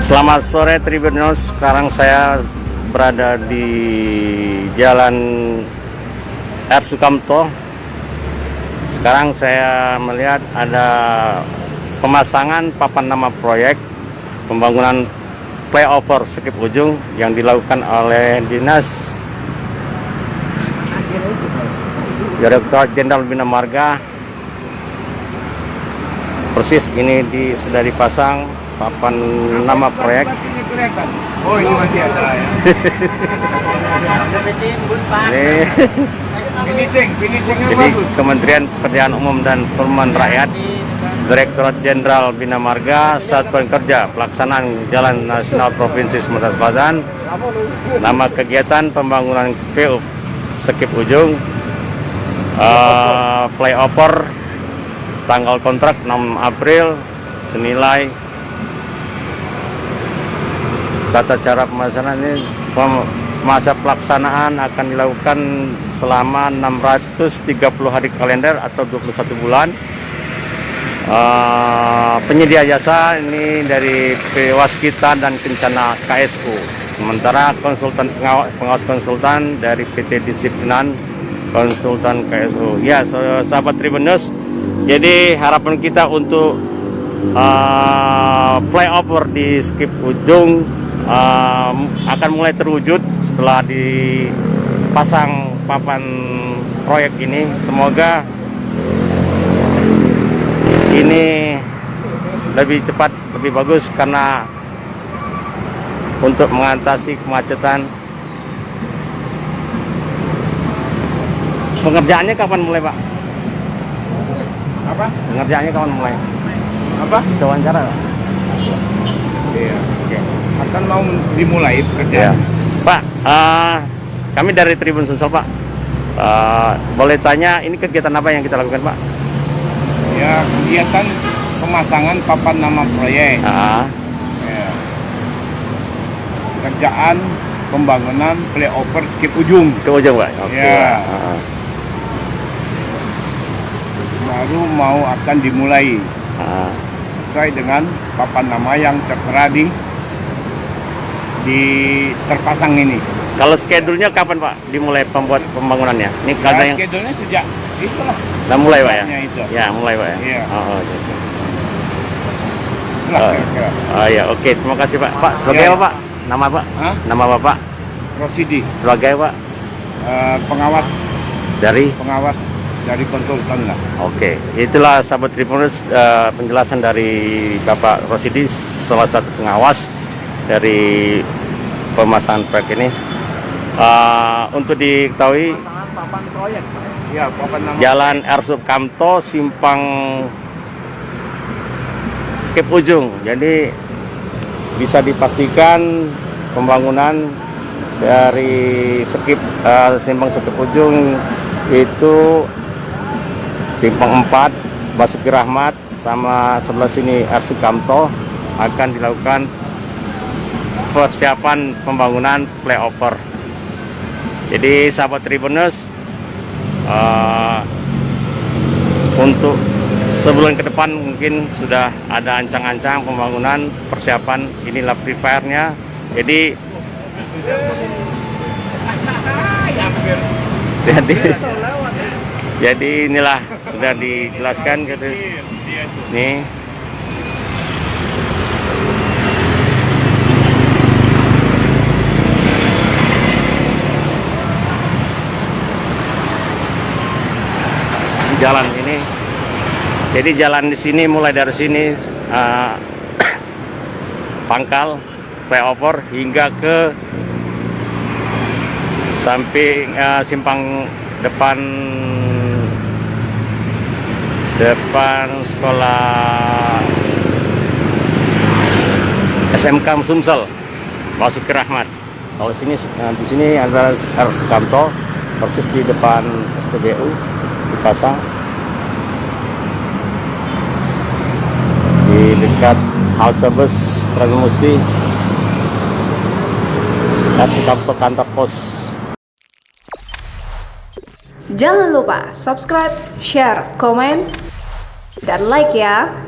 Selamat sore Tribunnews. Sekarang saya berada di Jalan R. Sukamto. Sekarang saya melihat ada pemasangan papan nama proyek pembangunan flyover Skip Ujung yang dilakukan oleh Dinas Direktorat Jenderal Bina Marga. Persis ini sudah dipasang papan nama proyek. Oh, ini masih ada ya. Jadi Kementerian Pekerjaan Umum dan Perumahan Rakyat, Direktorat Jenderal Bina Marga, Satuan Kerja Pelaksanaan Jalan Nasional Provinsi Sumatera Selatan. Nama kegiatan pembangunan PU Skip Ujung, flyover, tanggal kontrak 6 April, senilai tata cara pemasangan ini, masa pelaksanaan akan dilakukan selama 630 hari kalender atau 21 bulan. Penyedia jasa ini dari Waskita dan Kencana KSU. Sementara konsultan pengawas konsultan dari PT Disiplinan Konsultan KSU. Ya, sahabat Tribunnews, jadi harapan kita untuk flyover di Skip Ujung akan mulai terwujud setelah dipasang papan proyek ini. Semoga ini lebih cepat, lebih bagus, karena untuk mengatasi kemacetan. Pengerjaannya kapan mulai, Pak? Apa? Pengerjaannya kapan mulai? Apa? Bisa wawancara, Pak? Iya. Oke. Akan mau dimulai Ya. pekerjaan. Pak, kami dari Tribun Sumsel, Pak. Boleh tanya, ini kegiatan apa yang kita lakukan, Pak? Ya, kegiatan pemasangan papan nama proyek. Ya. Kerjaan pembangunan flyover Skip Ujung. Ke ujung, Pak. Oke. Ya. Pak. Baru mau akan dimulai sesuai dengan papan nama yang tertera di terpasang ini. Kalau schedule-nya kapan, Pak, dimulai pembangunannya? Ini ada yang Schedule-nya sejak itulah. udah mulai, Pak, ya? Itu. Ya, mulai, Pak, ya? Iya. Gitu. Itulah kira-kira. Ya, oke. Terima kasih, Pak. Pak, sebagai Ya, apa, Pak? Nama, Pak? Hah? Nama Bapak? Rosidi, Sebagai, Pak? pengawas Dari? konsultan lah. Oke, itulah sahabat Tribunnews, penjelasan dari Bapak Rosidi, salah satu pengawas dari pemasangan proyek ini. Untuk diketahui, Papan proyek. Ya, papan nama. Jalan R. Sukamto, simpang Skip Ujung. Jadi bisa dipastikan pembangunan dari simpang Skip Ujung itu simpang 4 Basuki Rahmat sama sebelah sini R. Sukamto akan dilakukan persiapan pembangunan flyover. Jadi sahabat Tribunnews, untuk sebulan ke depan mungkin sudah ada ancang-ancang pembangunan persiapan, inilah prepare-nya. Jadi inilah sudah dijelaskan gitu. Nih. Jalan ini. Jadi jalan di sini mulai dari sini pangkal flyover hingga ke samping simpang depan sekolah SMK Sumsel Basuki Rahmat. Kalau di sini ada R. Sukamto, persis di depan SPBU dipasang di dekat halte bus Pranomusti R. Sukamto kantor pos. Jangan lupa subscribe, share, komen, dan like ya.